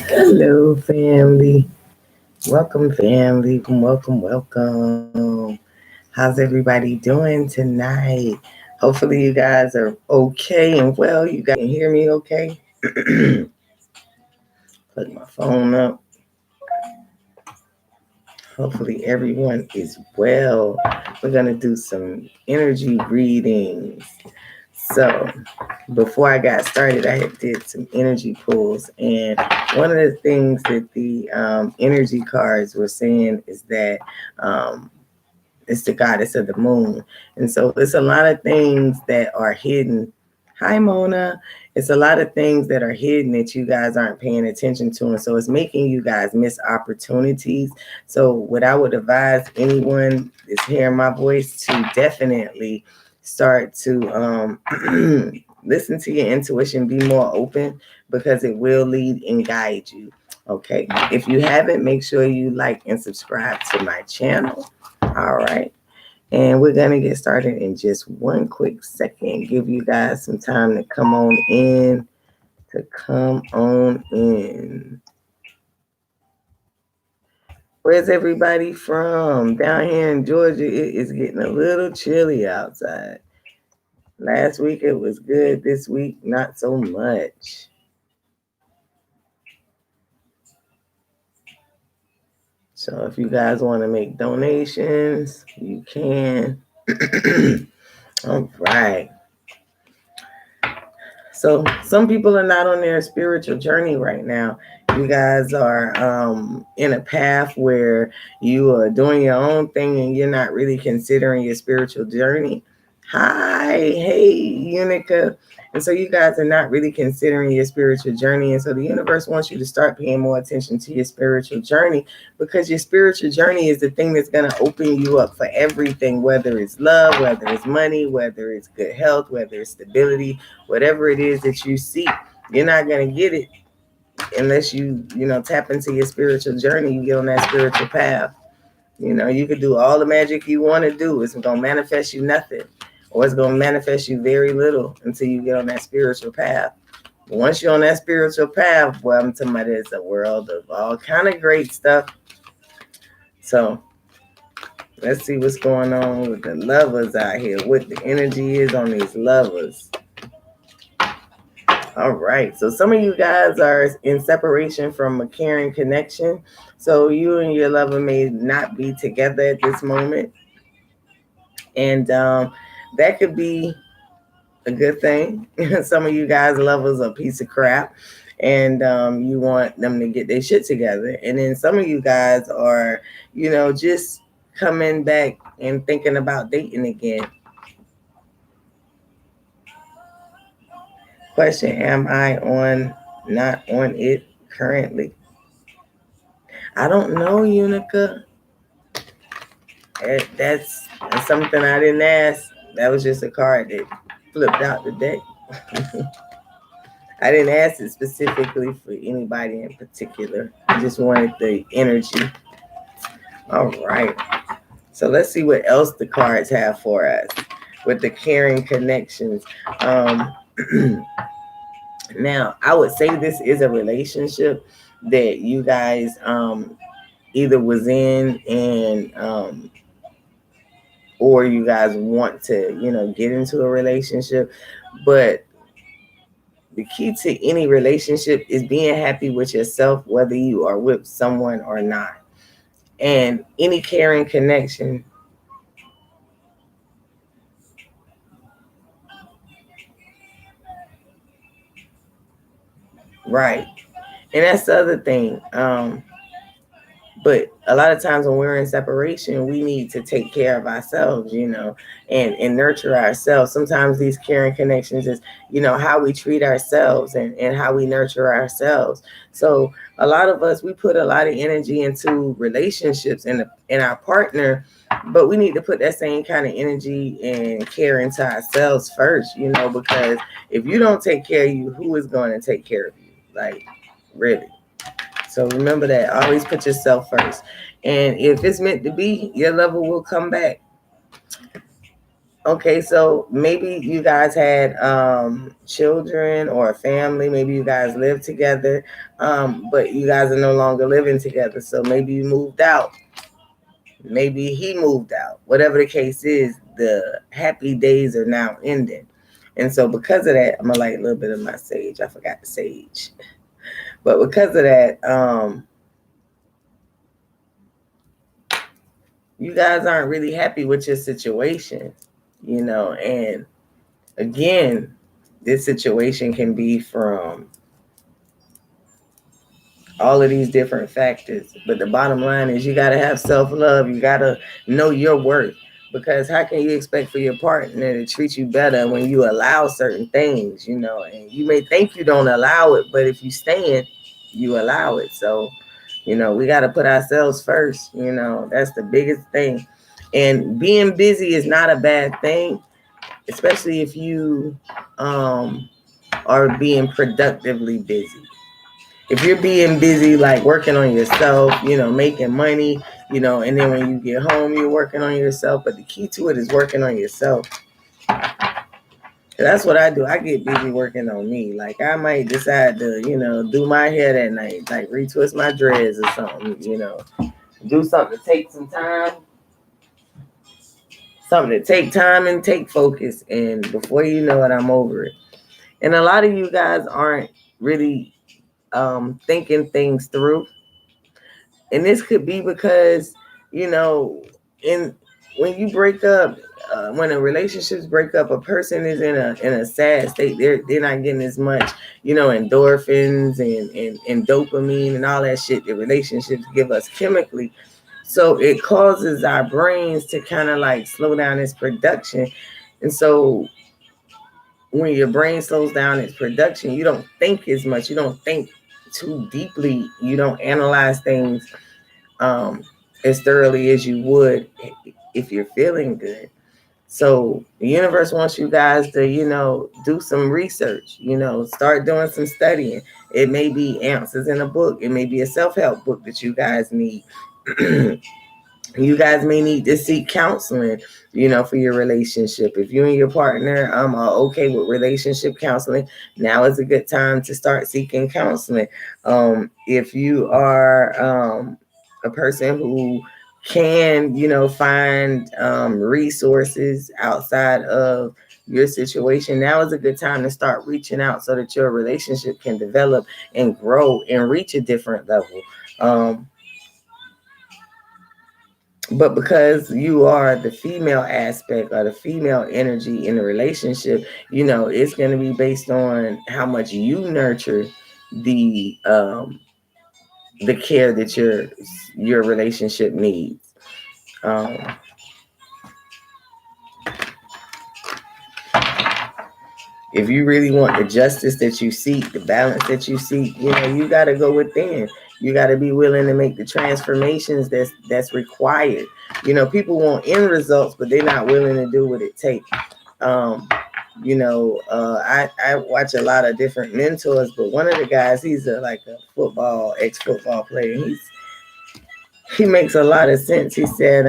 Hello, family. Welcome, family. Welcome. How's everybody doing tonight? Hopefully, you guys are okay and well. You guys can hear me okay? Put my phone up. Hopefully, everyone is well. We're going to do some energy readings. So, before I got started, I had did some energy pulls, and one of the things that the energy cards were saying is that it's the goddess of the moon, and so it's a lot of things that are hidden. Hi, Mona. It's a lot of things that are hidden that you guys aren't paying attention to, and so it's making you guys miss opportunities. So, what I would advise anyone is hearing my voice to definitely start to listen to your intuition, be more open because it will lead and guide you. Okay. If you haven't, make sure you like and subscribe to my channel. All right. And we're going to get started in just one quick second. Give you guys some time to come on in. Where's everybody from? Down here in Georgia, it is getting a little chilly outside. Last week it was good. This week, not so much. So if you guys want to make donations, you can. All right. So some people are not on their spiritual journey right now. You guys are in a path where you are doing your own thing and you're not really considering your spiritual journey. Hi, hey, Unica. And so you guys are not really considering your spiritual journey. And so the universe wants you to start paying more attention to your spiritual journey, because your spiritual journey is the thing that's going to open you up for everything, whether it's love, whether it's money, whether it's good health, whether it's stability, whatever it is that you seek. You're not going to get it unless you tap into your spiritual journey. You get on that spiritual path. You could do all the magic you want to do. It's going to manifest you nothing, or it's going to manifest you very little until you get on that spiritual path. But once you're on that spiritual path, well, I'm talking about, it's a world of all kind of great stuff. So let's see what's going on with the lovers out here, what the energy is on these lovers. All right. So some of you guys are in separation from a caring connection. So you and your lover may not be together at this moment. And that could be a good thing. Some of you guys lovers are a piece of crap, and you want them to get their shit together. And then some of you guys are, just coming back and thinking about dating again. Question: am I not on it currently? I don't know, Unica. That's something I didn't ask. That was just a card that flipped out the deck. I didn't ask it specifically for anybody in particular. I just wanted the energy. All right. So let's see what else the cards have for us with the caring connections. Now, I would say this is a relationship that you guys either was in and or you guys want to, get into a relationship. But the key to any relationship is being happy with yourself, whether you are with someone or not. And any caring connection, right? And that's the other thing. But a lot of times when we're in separation, we need to take care of ourselves, and nurture ourselves. Sometimes these caring connections is, how we treat ourselves and how we nurture ourselves. So a lot of us, we put a lot of energy into relationships and our partner, but we need to put that same kind of energy and care into ourselves first, because if you don't take care of you, who is going to take care of you? Like, really? So remember that. Always put yourself first. And if it's meant to be, your lover will come back. Okay, so maybe you guys had children or a family. Maybe you guys live together, but you guys are no longer living together. So maybe you moved out. Maybe he moved out. Whatever the case is, the happy days are now ending. And so because of that, I'm gonna light a little bit of my sage. I forgot the sage. But because of that, you guys aren't really happy with your situation, and again, this situation can be from all of these different factors. But the bottom line is you got to have self-love. You got to know your worth, because how can you expect for your partner to treat you better when you allow certain things, and you may think you don't allow it, but if you stand, you allow it. So, we got to put ourselves first. That's the biggest thing. And being busy is not a bad thing, especially if you are being productively busy. If you're being busy, like working on yourself, making money, and then when you get home, you're working on yourself. But the key to it is working on yourself. That's what I do. I get busy working on me. Like I might decide to, do my hair that night, like retwist my dreads or something, do something to take some time, something to take time and take focus. And before you know it, I'm over it. And a lot of you guys aren't really thinking things through. And this could be because, in when you break up, when a relationships break up, a person is in a sad state. They're not getting as much, endorphins and dopamine and all that shit that relationships give us chemically. So it causes our brains to kind of like slow down its production. And so when your brain slows down its production, you don't think as much. You don't think too deeply. You don't analyze things um, as thoroughly as you would if you're feeling good. So the universe wants you guys to, do some research, start doing some studying. It may be answers in a book. It may be a self-help book that you guys need. You guys may need to seek counseling, for your relationship. If you and your partner are okay with relationship counseling, now is a good time to start seeking counseling. If you are a person who can, find resources outside of your situation, now is a good time to start reaching out so that your relationship can develop and grow and reach a different level. But because you are the female aspect or the female energy in the relationship, it's going to be based on how much you nurture the care that your relationship needs. Um, if you really want the justice that you seek, the balance that you seek, you got to go within. You got to be willing to make the transformations that's required. People want end results, but they're not willing to do what it takes. I watch a lot of different mentors, but one of the guys, he's like a ex-football player. He makes a lot of sense. He said,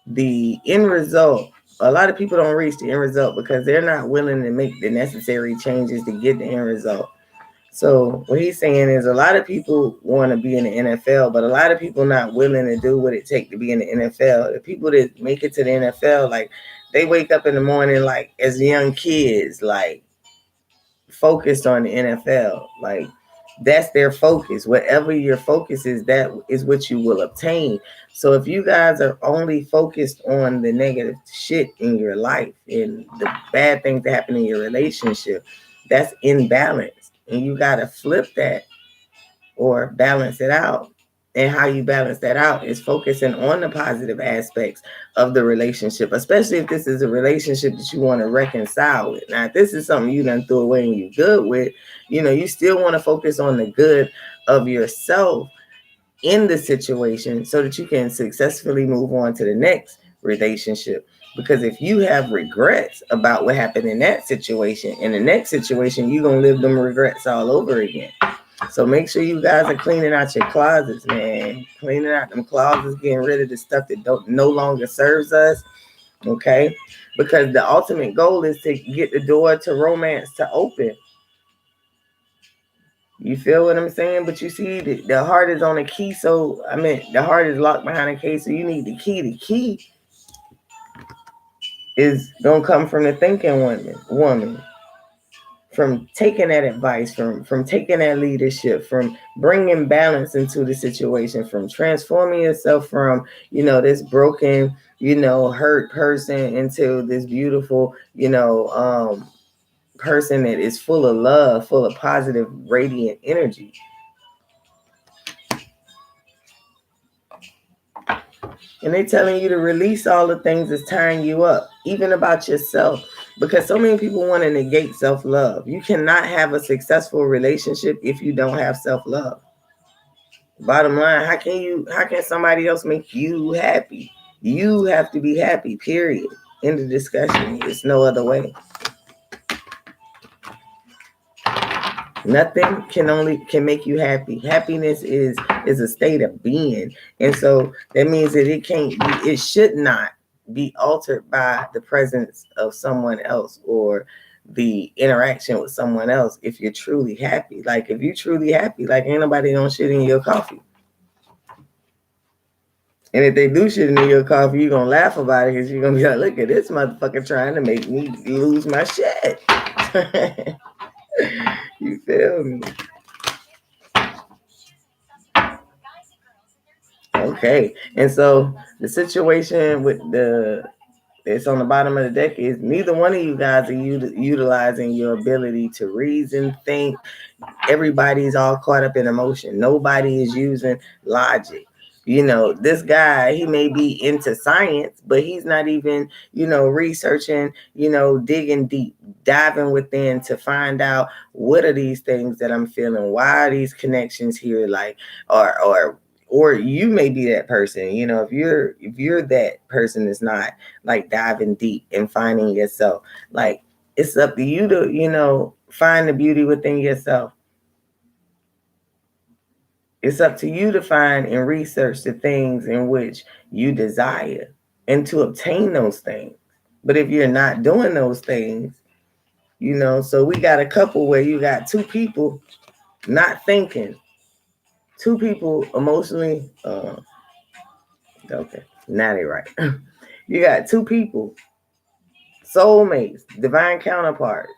the end result, a lot of people don't reach the end result because they're not willing to make the necessary changes to get the end result. So what he's saying is a lot of people want to be in the NFL, but a lot of people not willing to do what it takes to be in the NFL. The people that make it to the NFL, like they wake up in the morning, like as young kids, like focused on the NFL. Like that's their focus. Whatever your focus is, that is what you will obtain. So if you guys are only focused on the negative shit in your life and the bad things that happen in your relationship, that's imbalanced. And you got to flip that or balance it out. And how you balance that out is focusing on the positive aspects of the relationship, especially if this is a relationship that you want to reconcile with. Now, if this is something you done threw away and you're good with, you still want to focus on the good of yourself in the situation so that you can successfully move on to the next relationship. Because if you have regrets about what happened in that situation, in the next situation, you're going to live them regrets all over again. So make sure you guys are cleaning out your closets, man. Cleaning out them closets, getting rid of the stuff that don't no longer serves us, Okay? Because the ultimate goal is to get the door to romance to open. You feel what I'm saying? But you see, the heart is on a key. So, I mean, the heart is locked behind a key. So you need the key. The key is going to come from the thinking woman. From taking that advice, from taking that leadership, from bringing balance into the situation, from transforming yourself from, this broken, hurt person into this beautiful, person that is full of love, full of positive, radiant energy. And they're telling you to release all the things that's tying you up, even about yourself. Because so many people want to negate self-love. You cannot have a successful relationship if you don't have self-love. Bottom line, how can somebody else make you happy? You have to be happy, period. End of discussion. It's no other way. Nothing can make you happy. Happiness is a state of being. And so that means that it should not be altered by the presence of someone else or the interaction with someone else if you're truly happy. Like, if you're truly happy, like, ain't nobody gonna shit in your coffee. And if they do shit in your coffee, you're gonna laugh about it because you're gonna be like, look at this motherfucker trying to make me lose my shit. You feel me? Okay. And so the situation with it's on the bottom of the deck is neither one of you guys are utilizing your ability to reason, think. Everybody's all caught up in emotion. Nobody is using logic. This guy, he may be into science, but he's not even, researching, digging deep, diving within to find out what are these things that I'm feeling? Why are these connections here? Like, or you may be that person, if you're that person that's not like diving deep and finding yourself, like, it's up to you to, find the beauty within yourself. It's up to you to find and research the things in which you desire and to obtain those things. But if you're not doing those things, so we got a couple where you got two people not thinking, two people emotionally, okay, now they right. You got two people, soulmates, divine counterparts.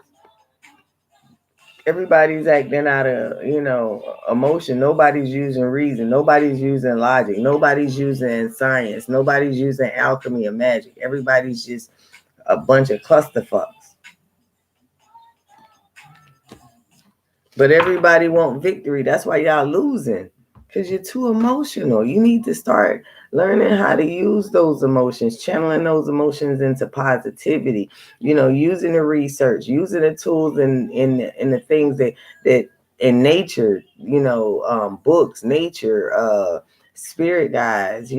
Everybody's acting out of, emotion. Nobody's using reason. Nobody's using logic. Nobody's using science. Nobody's using alchemy or magic. Everybody's just a bunch of clusterfucks. But everybody want victory. That's why y'all losing. Because you're too emotional. You need to start learning how to use those emotions, channeling those emotions into positivity, using the research, using the tools and the things that in nature, books, nature, spirit guides,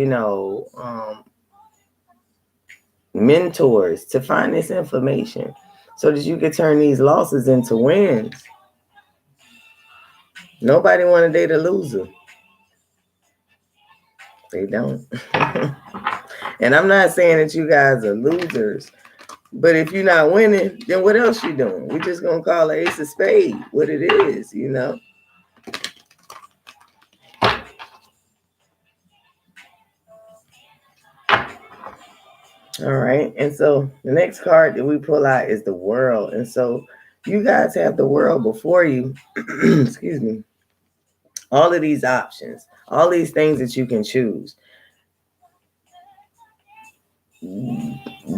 mentors, to find this information so that you can turn these losses into wins. Nobody want to date a loser. They don't. And I'm not saying that you guys are losers, but if you're not winning, then what else you doing? We're just going to call the ace of spades what it is, All right. And so the next card that we pull out is the world. And so you guys have the world before you. Excuse me. All of these options, all these things that you can choose.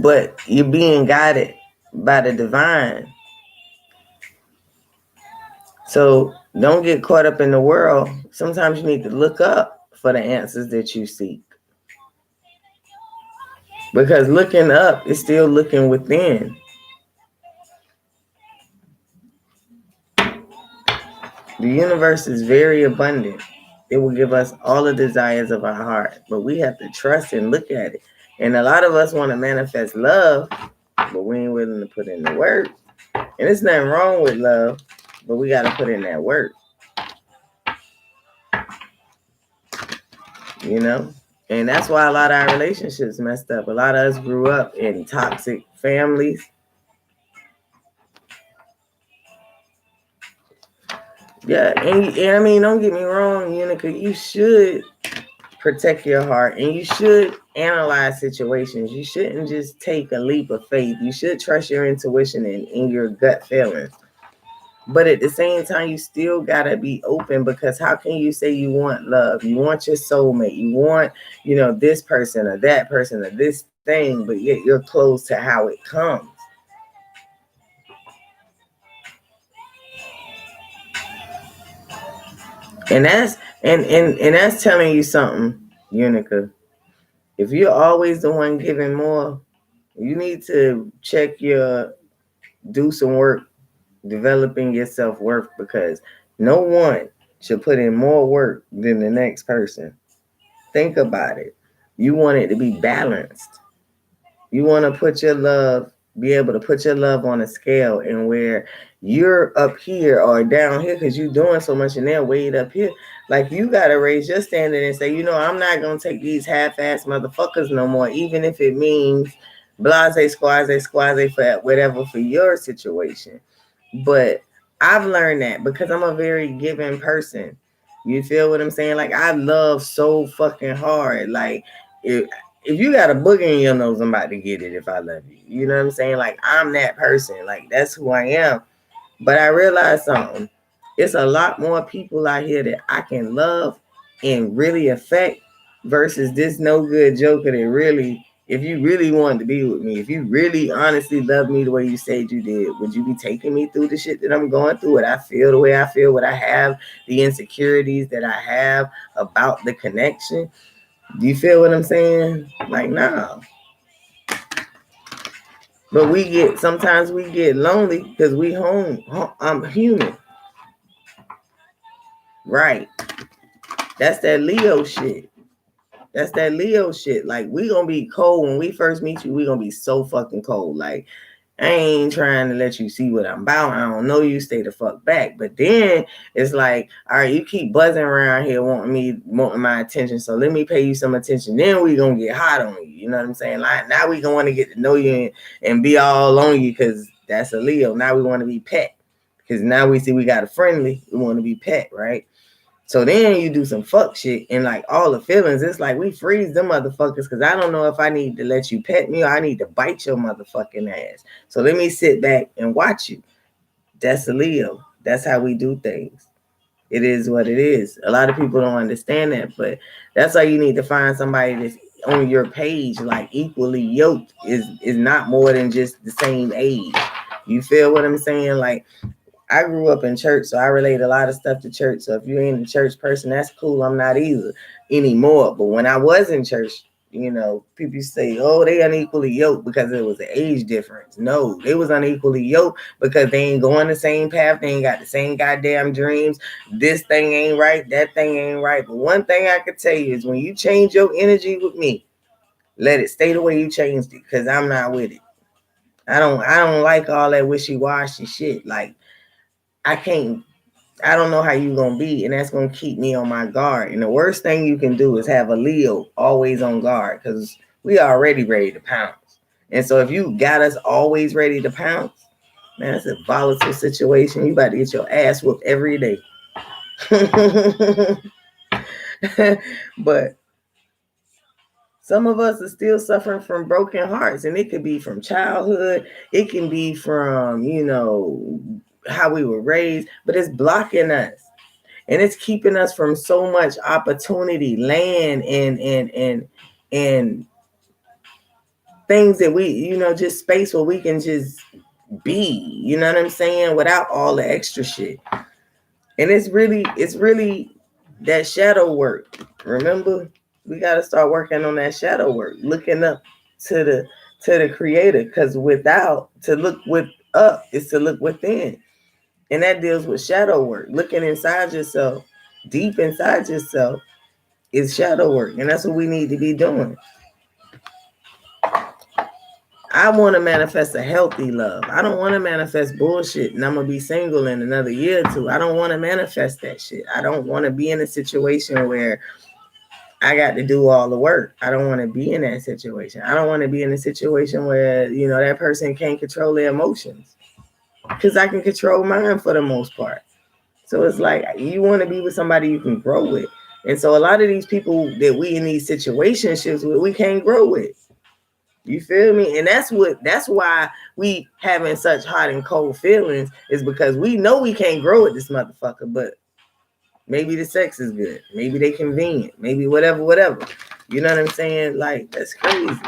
But you're being guided by the divine. So don't get caught up in the world. Sometimes you need to look up for the answers that you seek. Because looking up is still looking within. The universe is very abundant. It will give us all the desires of our heart. But we have to trust and look at it. And a lot of us want to manifest love, but we ain't willing to put in the work. And there's nothing wrong with love, but we got to put in that work. And that's why a lot of our relationships messed up. A lot of us grew up in toxic families. Yeah, and I mean, don't get me wrong, Unica, you should protect your heart and you should analyze situations. You shouldn't just take a leap of faith. You should trust your intuition and your gut feelings. But at the same time, you still gotta be open, because how can you say you want love? You want your soulmate, you want, this person or that person or this thing, but yet you're closed to how it comes. And that's telling you something, Unica. If you're always the one giving more, you need to do some work developing your self-worth, because no one should put in more work than the next person. Think about it. You want it to be balanced. You want to be able to put your love on a scale, and where you're up here or down here because you're doing so much and they're way up here. Like, you got to raise your standard and say, I'm not going to take these half-ass motherfuckers no more, even if it means blase, squaze, for whatever for your situation. But I've learned that because I'm a very giving person. You feel what I'm saying? Like, I love so fucking hard. Like, if you got a booger in your nose, I'm about to get it if I love you. You know what I'm saying? Like, I'm that person. Like, that's who I am. But I realized something. It's a lot more people out here that I can love and really affect versus this no good joker that really, if you really wanted to be with me, if you really honestly love me the way you said you did, would you be taking me through the shit that I'm going through? Would I feel the way I feel? Would I have the insecurities that I have about the connection? Do you feel what I'm saying? Like, nah. But sometimes we get lonely because we home. I'm human. Right. That's that Leo shit. Like, we gonna be cold when we first meet you. We gonna be so fucking cold. Like, I ain't trying to let you see what I'm about. I don't know you. Stay the fuck back. But then it's like, all right, you keep buzzing around here wanting my attention. So let me pay you some attention. Then we gonna get hot on you. You know what I'm saying? Like, now we gonna want to get to know you and be all on you because that's a Leo. Now we want to be pet because now we see we got a friendly. We want to be pet, right? So then you do some fuck shit and like all the feelings, it's like we freeze them motherfuckers because I don't know if I need to let you pet me or I need to bite your motherfucking ass. So let me sit back and watch you. That's a Leo. That's how we do things. It is what it is. A lot of people don't understand that, but that's why you need to find somebody that's on your page, like equally yoked, is not more than just the same age. You feel what I'm saying? Like, I grew up in church, so I relate a lot of stuff to church. So if you ain't a church person, that's cool. I'm not either anymore. But when I was in church, people say, oh, they unequally yoked because it was an age difference. No, they was unequally yoked because they ain't going the same path. They ain't got the same goddamn dreams. This thing ain't right. That thing ain't right. But one thing I could tell you is when you change your energy with me, let it stay the way you changed it, because I'm not with it. I don't like all that wishy-washy shit. Like, I don't know how you gonna be, and that's gonna keep me on my guard. And the worst thing you can do is have a Leo always on guard, because we already ready to pounce. And so if you got us always ready to pounce, man, it's a volatile situation. You about to get your ass whooped every day. But some of us are still suffering from broken hearts, and it could be from childhood. It can be from, how we were raised, but it's blocking us. And it's keeping us from so much opportunity, land, and things that we, just space where we can just be, you know what I'm saying, without all the extra shit. And it's really that shadow work. Remember, we got to start working on that shadow work, looking up to the creator, because to look up is to look within. And that deals with shadow work, looking inside yourself, deep inside yourself is shadow work. And that's what we need to be doing. I want to manifest a healthy love. I don't want to manifest bullshit and I'm going to be single in another year or two. I don't want to manifest that shit. I don't want to be in a situation where I got to do all the work. I don't want to be in that situation. I don't want to be in a situation where, you know, that person can't control their emotions, because I can control mine for the most part. So it's like you want to be with somebody you can grow with. And so a lot of these people that we in these situationships with, we can't grow with. You feel me? And that's why we having such hot and cold feelings, is because we know we can't grow with this motherfucker, but maybe the sex is good. Maybe they convenient. Maybe whatever. You know what I'm saying? Like, that's crazy.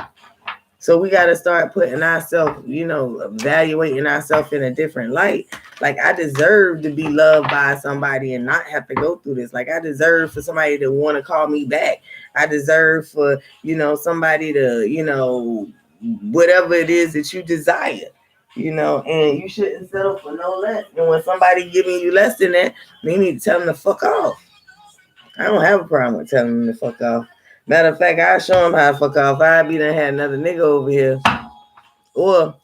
So we got to start putting ourselves, you know, evaluating ourselves in a different light. Like, I deserve to be loved by somebody and not have to go through this. Like, I deserve for somebody to want to call me back. I deserve for, you know, somebody to, you know, whatever it is that you desire, you know, and you shouldn't settle for no less. And when somebody giving you less than that, you need to tell them to fuck off. I don't have a problem with telling them to fuck off. Matter of fact, I show them how to fuck off. I be done had another nigga over here, or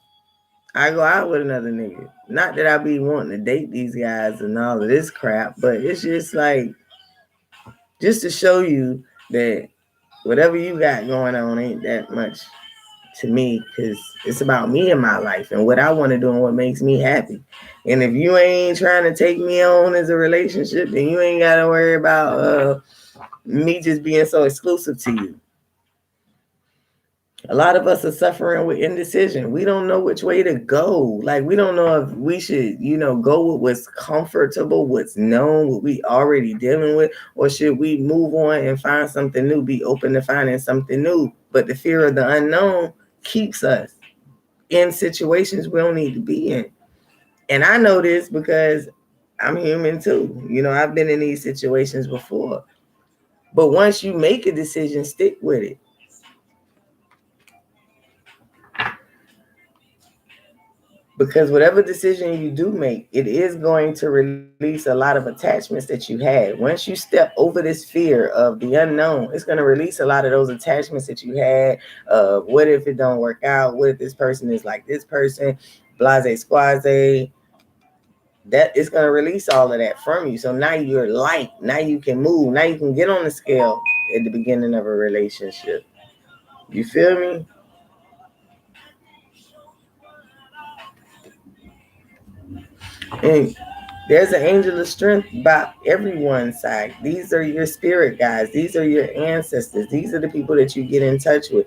I go out with another nigga. Not that I be wanting to date these guys and all of this crap, but it's just like, just to show you that whatever you got going on ain't that much to me, because it's about me and my life and what I want to do and what makes me happy. And if you ain't trying to take me on as a relationship, then you ain't got to worry about me just being so exclusive to you. A lot of us are suffering with indecision. We don't know which way to go. Like, we don't know if we should, you know, go with what's comfortable, what's known, what we already dealing with, or should we move on and find something new, be open to finding something new. But the fear of the unknown keeps us in situations we don't need to be in. And I know this because I'm human too. You know, I've been in these situations before. But once you make a decision, stick with it. Because whatever decision you do make, it is going to release a lot of attachments that you had. Once you step over this fear of the unknown, it's going to release a lot of those attachments that you had. What if it don't work out? What if this person is like this person? Blase squaze. That is going to release all of that from you. So now you're light. Now you can move. Now you can get on the scale at the beginning of a relationship. You feel me? And there's an angel of strength by everyone's side. These are your spirit guides. These are your ancestors. These are the people that you get in touch with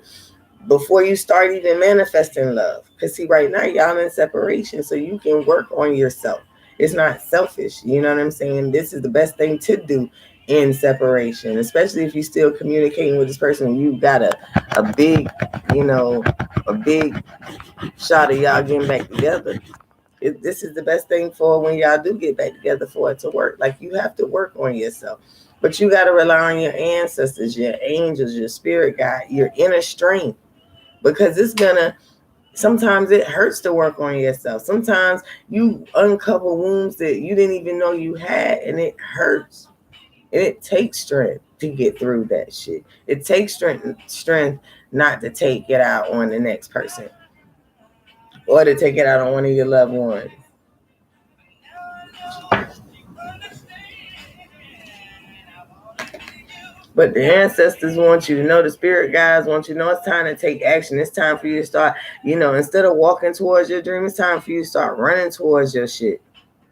before you start even manifesting love. Because see, right now, y'all in separation, so you can work on yourself. It's not selfish. You know what I'm saying? This is the best thing to do in separation, especially if you're still communicating with this person. You got a big, you know, a big shot of y'all getting back together. This is the best thing for when y'all do get back together, for it to work. Like, you have to work on yourself, but you got to rely on your ancestors, your angels, your spirit guide, your inner strength, because it's gonna, sometimes it hurts to work on yourself. Sometimes you uncover wounds that you didn't even know you had, and it hurts. And it takes strength to get through that shit. It takes strength not to take it out on the next person, or to take it out on one of your loved ones. But the ancestors want you to know, the spirit guides want you to know it's time to take action. It's time for you to start, you know, instead of walking towards your dream, it's time for you to start running towards your shit.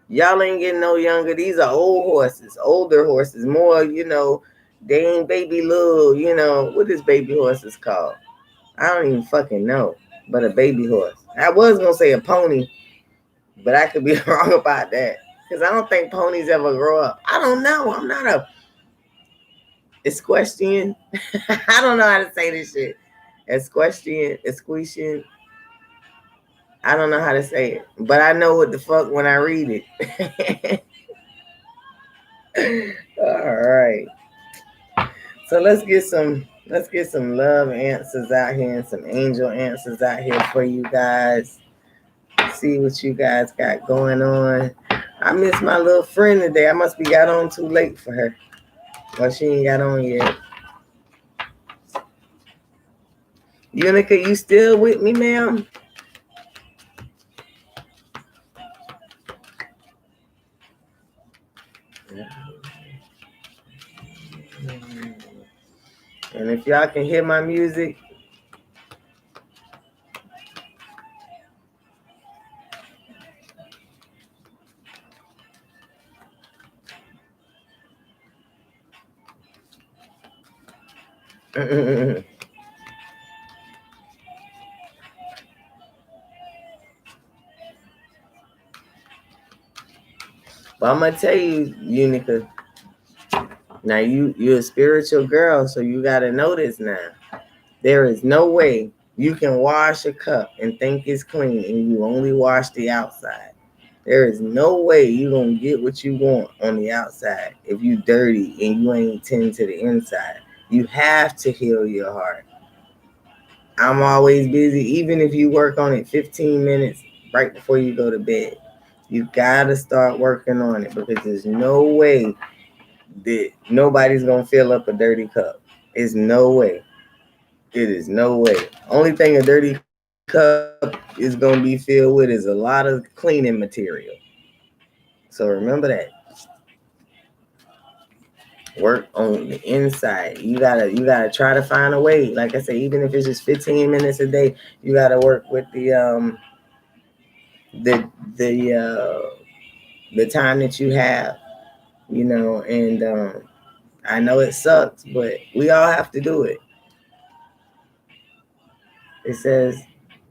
Y'all ain't getting no younger. These are old horses, older horses, more, you know, they ain't baby little, you know, what is baby horses called? I don't even fucking know, but a baby horse. I was going to say a pony, but I could be wrong about that, because I don't think ponies ever grow up. I don't know. I'm not a equestrian. I don't know how to say this shit. Equestrian. I don't know how to say it, but I know what the fuck when I read it. All right. So let's get some love answers out here and some angel answers out here for you guys. See what you guys got going on. I miss my little friend today. I must be got on too late for her. Well, she ain't got on yet. Unica, you still with me, ma'am? And if y'all can hear my music, well, I'm gonna tell you, Unica. Now you're a spiritual girl, so you gotta know this now. There is no way you can wash a cup and think it's clean and you only wash the outside. There is no way you're gonna get what you want on the outside if you dirty and you ain't tend to the inside. You have to heal your heart. I'm always busy, even if you work on it 15 minutes right before you go to bed. You gotta start working on it because there's no way that nobody's gonna fill up a dirty cup. There's no way. It is no way. Only thing a dirty cup is gonna be filled with is a lot of cleaning material. So remember that. Work on the inside. You gotta try to find a way. Like I say, even if it's just 15 minutes a day, you gotta work with the the the time that you have, and I know it sucks, but we all have to do it. It says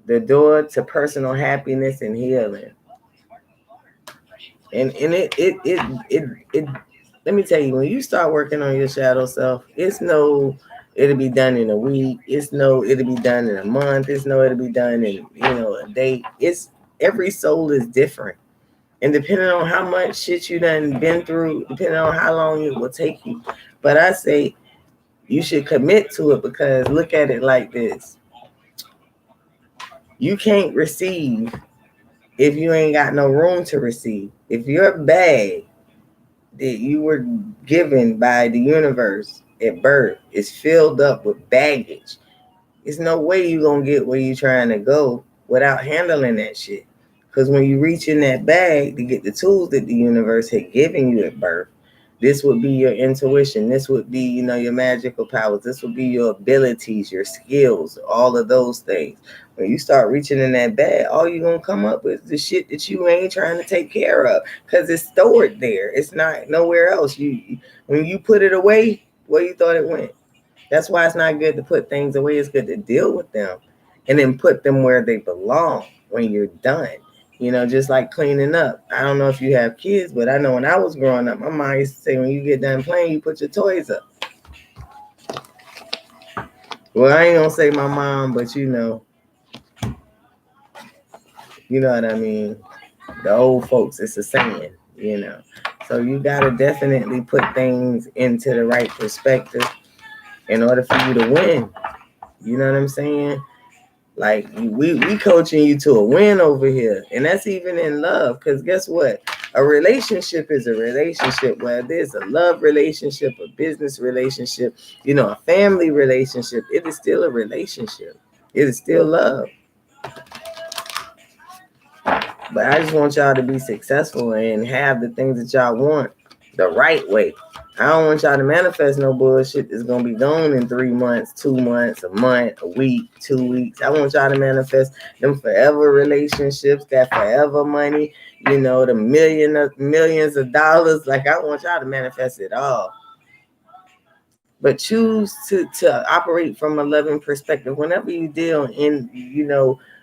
the door to personal happiness and healing. And it let me tell you, when you start working on your shadow self, it'll be done in a week. It'll be done in a month. It'll be done in a day. It's every soul is different. And depending on how much shit you done been through, depending on how long it will take you. But I say you should commit to it because look at it like this. You can't receive if you ain't got no room to receive. If your bag that you were given by the universe at birth is filled up with baggage, there's no way you're going to get where you're trying to go without handling that shit. Because when you reach in that bag to get the tools that the universe had given you at birth, this would be your intuition. This would be, your magical powers. This would be your abilities, your skills, all of those things. When you start reaching in that bag, all you're going to come up with is the shit that you ain't trying to take care of because it's stored there. It's not nowhere else. When you put it away, where you thought it went? That's why it's not good to put things away. It's good to deal with them and then put them where they belong when you're done. Just like cleaning up. I don't know if you have kids, but I know when I was growing up, my mom used to say, when you get done playing, you put your toys up. Well, I ain't gonna say my mom, but you know what I mean. The old folks, it's a saying. So you gotta definitely put things into the right perspective in order for you to win. You know what I'm saying? Like we coaching you to a win over here, and that's even in love. Because guess what? A relationship is a relationship. Whether it's a love relationship, a business relationship, a family relationship, it is still a relationship. It is still love. But I just want y'all to be successful and have the things that y'all want the right way. I don't want y'all to manifest no bullshit that's gonna be gone in 3 months, 2 months, a month, a week, 2 weeks. I want y'all to manifest them forever relationships, that forever money, the millions of dollars. Like I want y'all to manifest it all. But choose to operate from a loving perspective whenever you deal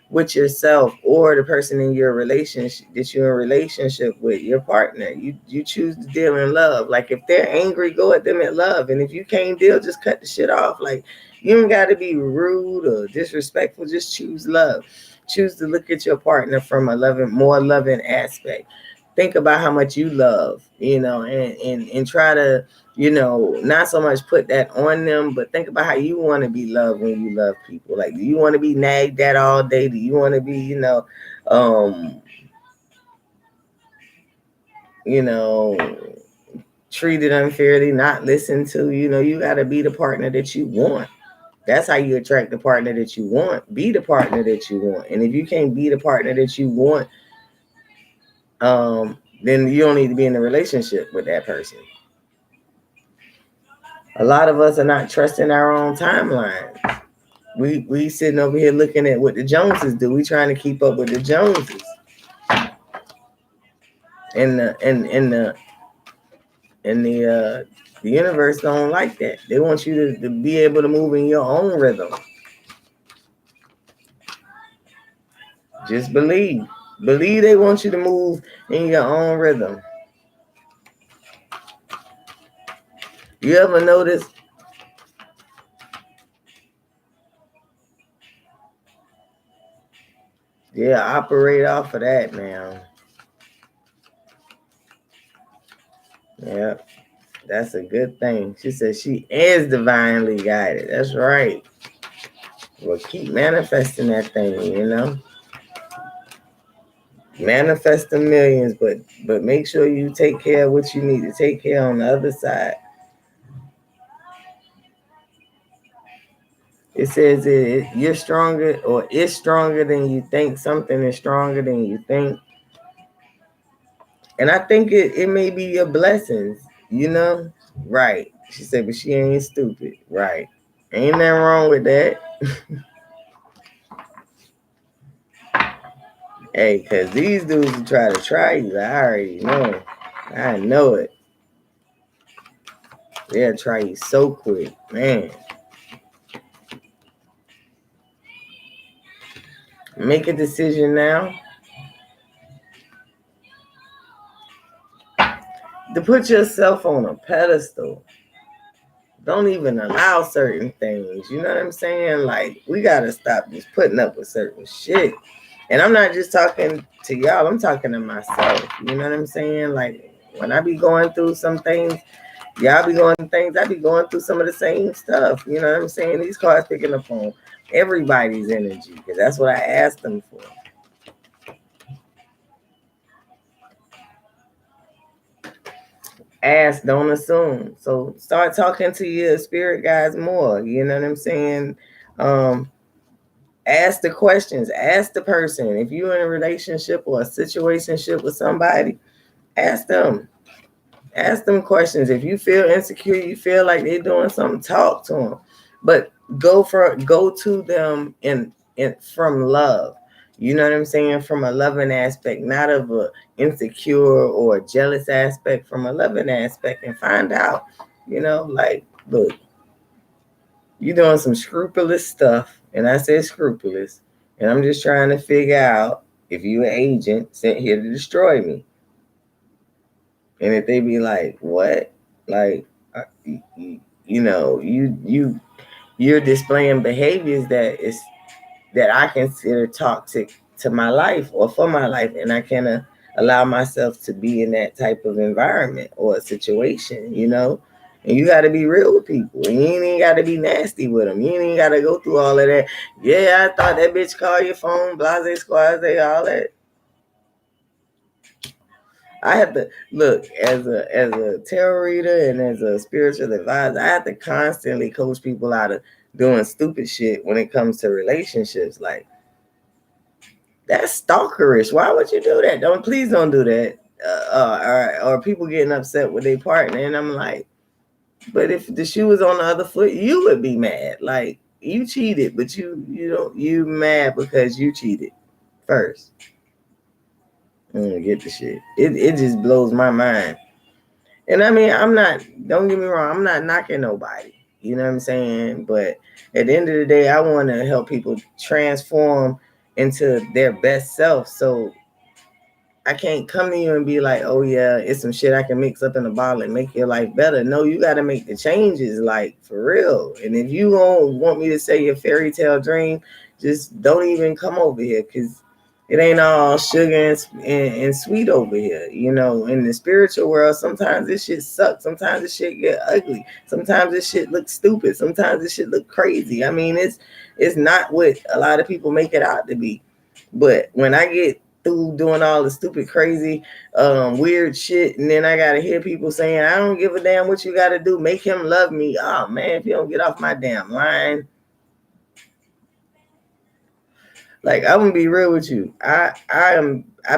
with yourself or the person in your relationship that you're in relationship with, your partner. You choose to deal in love. Like if they're angry, go at them in love. And if you can't deal, just cut the shit off. Like you don't got to be rude or disrespectful. Just choose love. Choose to look at your partner from a more loving aspect. Think about how much you love, and try to not so much put that on them, but think about how you want to be loved when you love people. Like, do you want to be nagged at all day? Do you want to be, um, you know, treated unfairly, not listened to? You got to be the partner that you want. That's how you attract the partner that you want. Be the partner that you want. And if you can't be the partner that you want, then you don't need to be in a relationship with that person. A lot of us are not trusting our own timeline. We sitting over here looking at what the Joneses do. We trying to keep up with the Joneses. And the universe don't like that. They want you to be able to move in your own rhythm. Just believe. Believe they want you to move in your own rhythm. You ever notice? Yeah, operate off of that, man. Yeah, that's a good thing. She said she is divinely guided. That's right. Well, keep manifesting that thing, you know. Manifest the millions, but make sure you take care of what you need to take care on the other side. It says you're stronger, or it's stronger than you think. Something is stronger than you think. And I think it may be your blessings, you know? Right. She said, but she ain't stupid. Right. Ain't nothing wrong with that. Hey, because these dudes will try you. I already know. I know it. They'll try you so quick. Man. Make a decision now to put yourself on a pedestal. Don't even allow certain things. You know what I'm saying? Like, we got to stop just putting up with certain shit. And I'm not just talking to y'all. I'm talking to myself. You know what I'm saying? Like, when I be going through some things, y'all be going through things, I be going through some of the same stuff. You know what I'm saying? These cards picking up on everybody's energy, because that's what I asked them for. Ask, don't assume. So start talking to your spirit guides more. You know what I'm saying? Ask the questions. Ask the person. If you're in a relationship or a situationship with somebody, ask them. Ask them questions. If you feel insecure, you feel like they're doing something, talk to them. But go to them in from love. You know what I'm saying? From a loving aspect, not of a insecure or jealous aspect, from a loving aspect, and find out, you know, like, look, you're doing some scrupulous stuff. And I said scrupulous. And I'm just trying to figure out if you an agent sent here to destroy me. And if they be like, what? Like, you know, you're displaying behaviors that I consider toxic to my life or for my life, and I can't allow myself to be in that type of environment or a situation, you know. And you got to be real with people, and you ain't got to be nasty with them. You ain't got to go through all of that. Yeah, I thought that bitch called your phone, blase, squaze, all that. I have to look as a tarot reader and as a spiritual advisor. I have to constantly coach people out of doing stupid shit when it comes to relationships. Like, that's stalkerish. Why would you do that? Please don't do that. Or people getting upset with their partner, and I'm like, but if the shoe was on the other foot, you would be mad. Like, you cheated, but you mad because you cheated first. I don't get the shit. It just blows my mind. And I mean, don't get me wrong, I'm not knocking nobody. You know what I'm saying? But at the end of the day, I want to help people transform into their best self. So I can't come to you and be like, oh yeah, it's some shit I can mix up in a bottle and make your life better. No, you got to make the changes, like, for real. And if you don't want me to say your fairy tale dream, just don't even come over here, because it ain't all sugar and sweet over here. You know, in the spiritual world, sometimes this shit sucks. Sometimes this shit get ugly. Sometimes this shit looks stupid. Sometimes this shit look crazy. I mean, it's not what a lot of people make it out to be. But when I get through doing all the stupid, crazy, weird shit, and then I gotta hear people saying, I don't give a damn what you gotta do, make him love me. Oh man, if you don't get off my damn line. Like, I'm gonna be real with you. I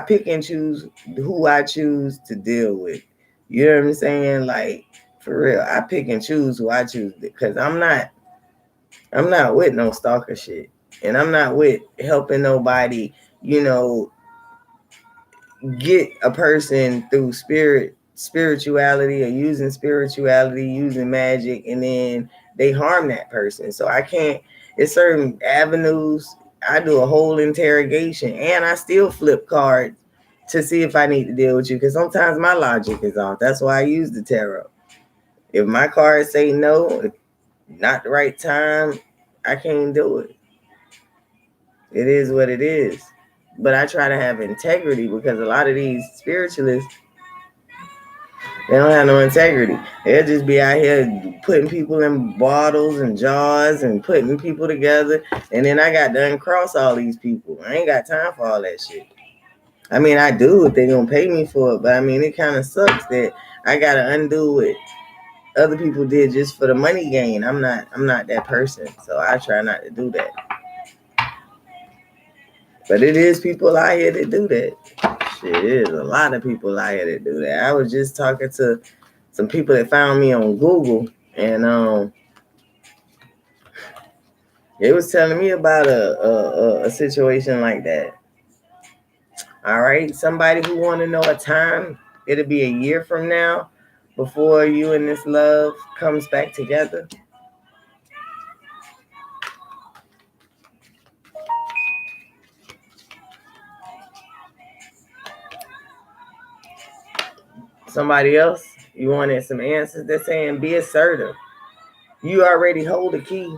pick and choose who I choose to deal with. You know what I'm saying? Like, For real, I pick and choose who I choose because I'm not with no stalker shit. And I'm not with helping nobody, get a person through spirituality or using spirituality, using magic, and then they harm that person. So I can't, it's certain avenues. I do a whole interrogation and I still flip cards to see if I need to deal with you because sometimes my logic is off. That's why I use the tarot. If my cards say no, not the right time, I can't do it. It is what it is. But I try to have integrity because a lot of these spiritualists, they don't have no integrity. They'll just be out here putting people in bottles and jars and putting people together. And then I got to uncross all these people. I ain't got time for all that shit. I mean, I do if they gonna pay me for it, but I mean, it kind of sucks that I gotta undo what other people did just for the money gain. I'm not that person, so I try not to do that. But it is people out here that do that. Shit, it is a lot of people out here that do that. I was just talking to some people that found me on Google, and they was telling me about a situation like that. All right, somebody who want to know a time, it'll be a year from now before you and this love comes back together. Somebody else, you wanted some answers. They're saying be assertive. You already hold the key,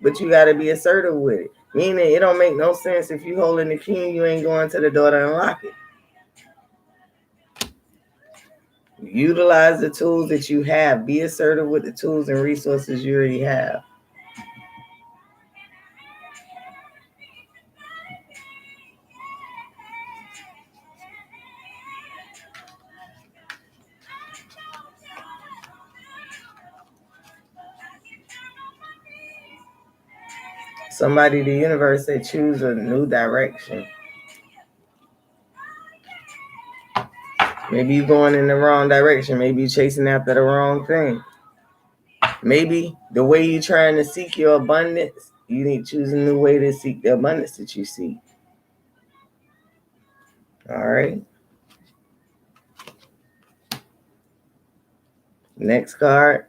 but you got to be assertive with it. Meaning it don't make no sense if you holding the key and you ain't going to the door to unlock it. Utilize the tools that you have. Be assertive with the tools and resources you already have. Somebody, the universe said choose a new direction. Maybe you're going in the wrong direction. Maybe you're chasing after the wrong thing. Maybe the way you're trying to seek your abundance, you need to choose a new way to seek the abundance that you seek. All right. Next card.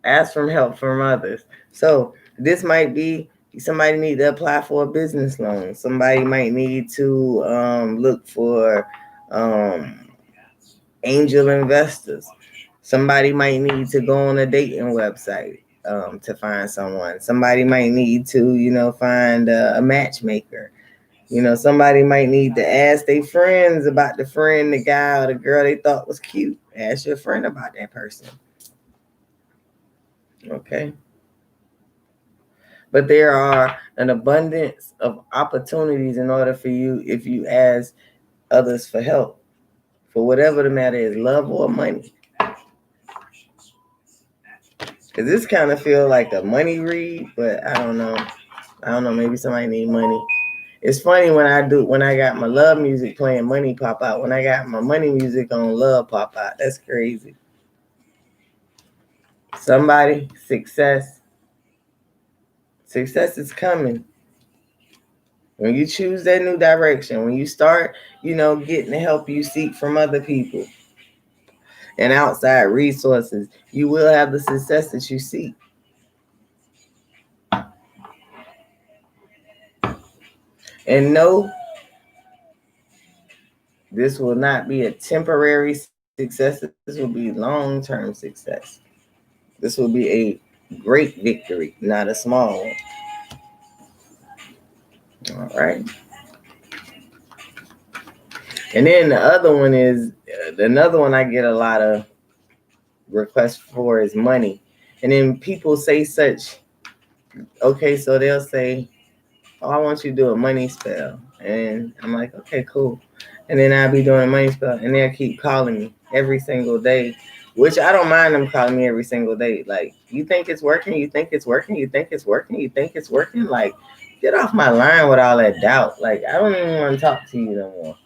Ask for help from others. So this might be somebody need to apply for a business loan. Somebody might need to look for angel investors. Somebody might need to go on a dating website to find someone. Somebody might need to, find a matchmaker. Somebody might need to ask their friends about the friend, the guy or the girl they thought was cute. Ask your friend about that person. Okay. But there are an abundance of opportunities in order for you, if you ask others for help, for whatever the matter is, love or money. Because this kind of feel like a money read, but I don't know. Maybe somebody need money. It's funny when I got my love music playing, money pop out. When I got my money music on, love pop out. That's crazy. Somebody, success is coming. When you choose that new direction, when you start, getting the help you seek from other people and outside resources, you will have the success that you seek. And no, this will not be a temporary success. This will be long-term success. This will be a great victory, not a small one. All right. And then the other one is, another one I get a lot of requests for is money. And then people say okay, so they'll say, oh, I want you to do a money spell. And I'm like, okay, cool. And then I'll be doing a money spell and they'll keep calling me every single day, which I don't mind them calling me every single day. Like, you think it's working? You think it's working? You think it's working? You think it's working? Like, get off my line with all that doubt. Like, I don't even want to talk to you no more.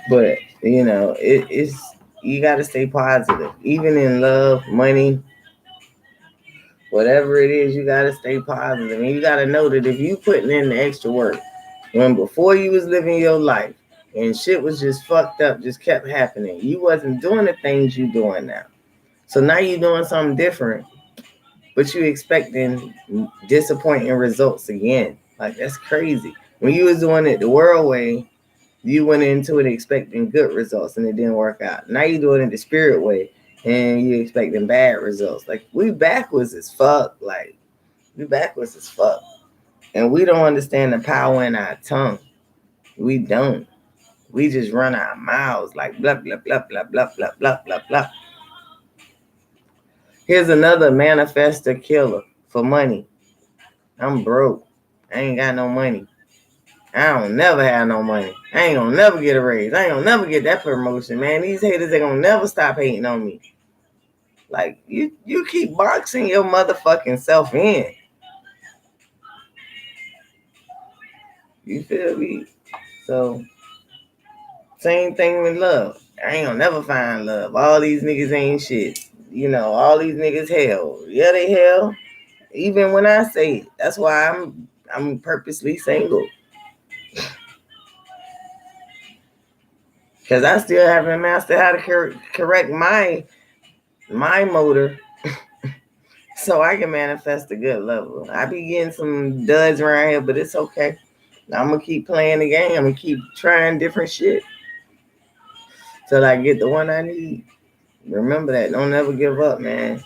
But You know, it's you got to stay positive, even in love, money, whatever it is. You got to stay positive, and you got to know that if you putting in the extra work, when before you was living your life and shit was just fucked up, just kept happening, you wasn't doing the things you doing now. So now you're doing something different, but you expecting disappointing results again. Like, that's crazy. When you was doing it the world way, you went into it expecting good results and it didn't work out. Now you're doing it the spirit way and you expecting bad results. Like, we backwards as fuck. Like, we backwards as fuck. And we don't understand the power in our tongue. We don't. We just run our mouths like blah, blah, blah, blah, blah, blah, blah, blah, blah. Here's another manifester killer for money. I'm broke. I ain't got no money. I don't never have no money. I ain't gonna never get a raise. I ain't gonna never get that promotion, man. These haters, they gonna never stop hating on me. Like, you keep boxing your motherfucking self in. You feel me? So, same thing with love. I ain't gonna never find love. All these niggas ain't shit. You know, all these niggas hell. Yeah, they hell. Even when I say it. That's why I'm purposely single. Because I still haven't mastered how to correct my motor so I can manifest a good level. I be getting some duds around here, but it's okay. I'm going to keep playing the game. I'm going to keep trying different shit till I get the one I need. Remember that. Don't ever give up, man.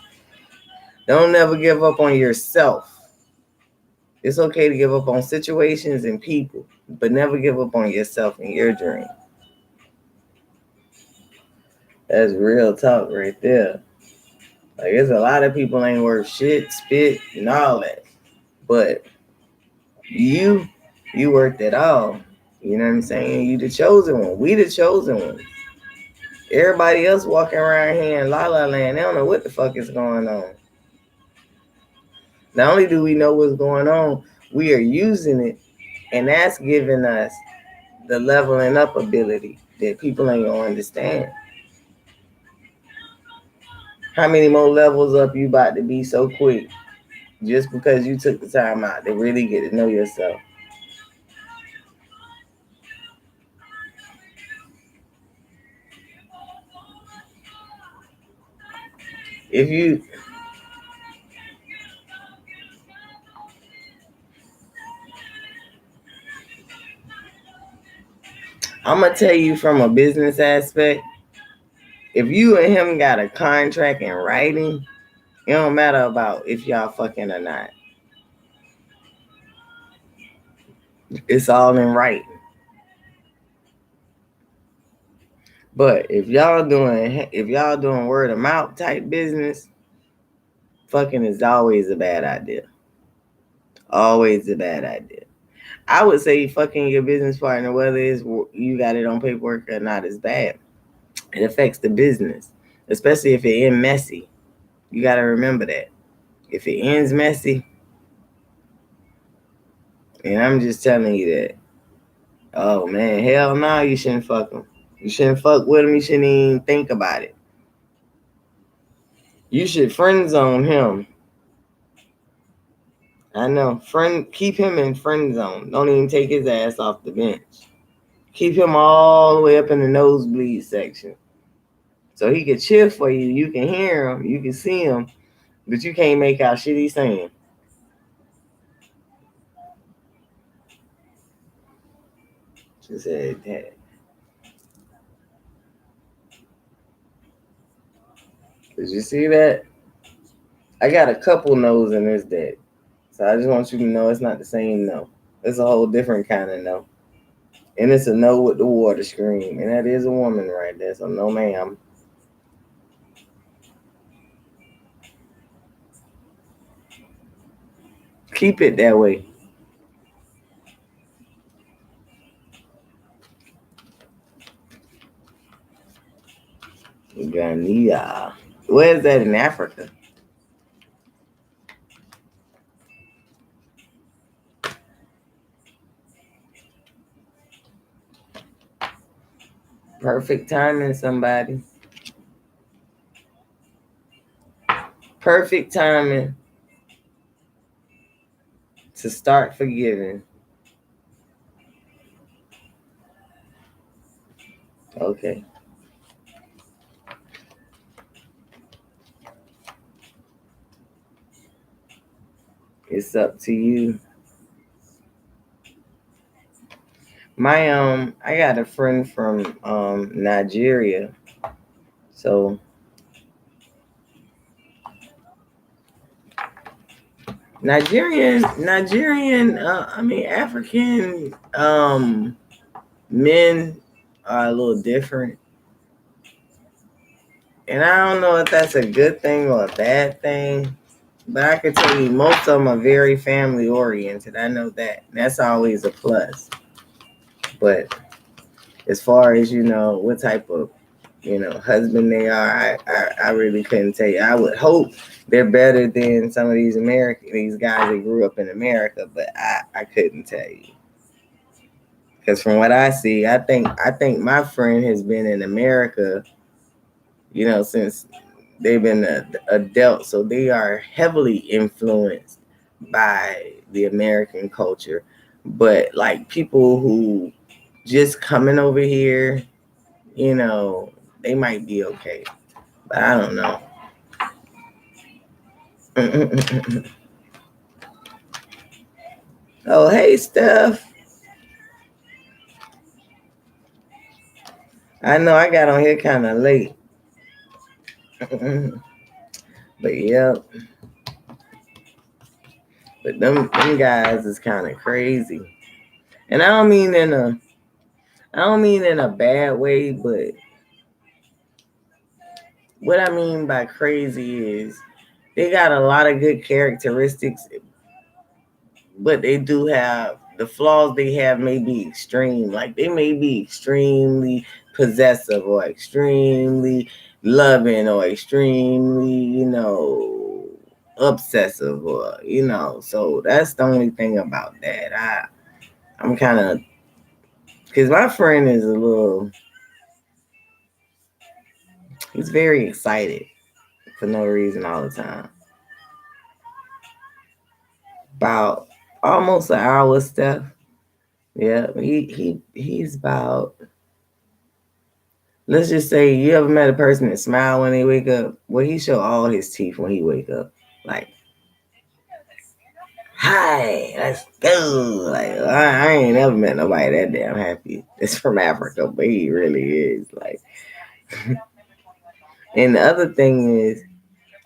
Don't ever give up on yourself. It's okay to give up on situations and people, but never give up on yourself and your dream. That's real talk right there. Like, there's a lot of people ain't worth shit, spit, and all that. But you worth it all. You know what I'm saying? You the chosen one. We the chosen one. Everybody else walking around here in La La Land, they don't know what the fuck is going on. Not only do we know what's going on, we are using it, and that's giving us the leveling up ability that people ain't gonna understand. How many more levels up you about to be so quick just because you took the time out to really get to know yourself? If you, I'm gonna tell you from a business aspect, if you and him got a contract in writing, it don't matter about if y'all fucking or not. It's all in writing. But if y'all doing word of mouth type business, fucking is always a bad idea. Always a bad idea. I would say fucking your business partner, whether it's you got it on paperwork or not, is bad. It affects the business, especially if it ends messy. You got to remember that. If it ends messy, and I'm just telling you that, oh man, hell no, you shouldn't fuck him. You shouldn't fuck with him. You shouldn't even think about it. You should friend zone him. I know. Keep him in friend zone. Don't even take his ass off the bench. Keep him all the way up in the nosebleed section. So he can cheer for you. You can hear him. You can see him. But you can't make out shit he's saying. She said that. Did you see that? I got a couple no's in this deck. So I just want you to know it's not the same no. It's a whole different kind of no. And it's a no with the water screen. And that is a woman right there. So no, ma'am. Keep it that way. Ghana. Where is that in Africa? Perfect timing, somebody. Perfect timing to start forgiving. Okay. It's up to you. I got a friend from Nigeria. So Nigerian, African men are a little different. And I don't know if that's a good thing or a bad thing, but I can tell you most of them are very family oriented. I know that. That's always a plus. But as far as, what type of, husband they are, I really couldn't tell you. I would hope they're better than some of these guys that grew up in America, but I couldn't tell you. Because from what I see, I think my friend has been in America, since they've been adults, so they are heavily influenced by the American culture. But like people who just coming over here, they might be okay, but I don't know. Oh, hey, Steph. I know I got on here kind of late, but yep. But them guys is kind of crazy, and I don't mean in a bad way, but what I mean by crazy is they got a lot of good characteristics, but they do have the flaws they have may be extreme. Like they may be extremely possessive or extremely loving or extremely, obsessive or, so that's the only thing about that. I'm kind of, because my friend is he's very excited for no reason all the time. About almost an hour stuff. Yeah, he's about. Let's just say you ever met a person that smile when they wake up. Well, he show all his teeth when he wake up. Like, hi, let's go. Like, I ain't never met nobody that damn happy. It's from Africa, but he really is. Like, and the other thing is,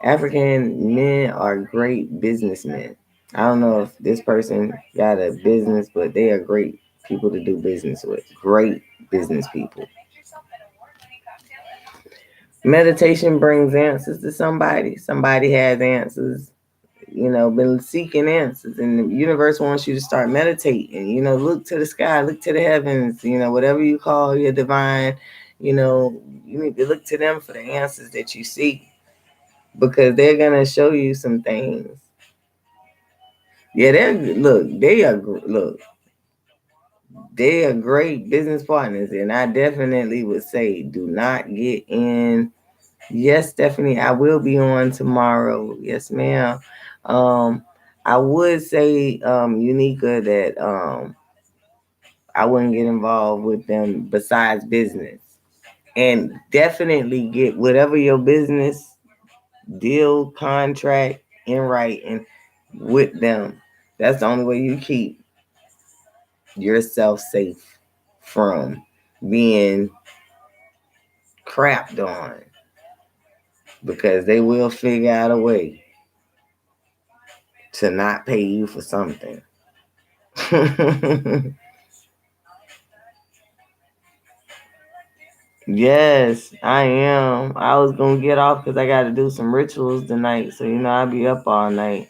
African men are great businessmen. I don't know if this person got a business, but they are great people to do business with. Great business people. Meditation brings answers to somebody. Somebody has answers, been seeking answers. And the universe wants you to start meditating. Look to the sky, look to the heavens, whatever you call your divine, you need to look to them for the answers that you seek because they're going to show you some things. Yeah, they are great business partners. And I definitely would say do not get in. Yes, Stephanie, I will be on tomorrow. Yes, ma'am. I would say, Unica, that I wouldn't get involved with them besides business. And definitely get whatever your business deal, contract in writing with them. That's the only way you keep yourself safe from being crapped on because they will figure out a way to not pay you for something. Yes, I am. I was gonna get off because I got to do some rituals tonight. So I'll be up all night.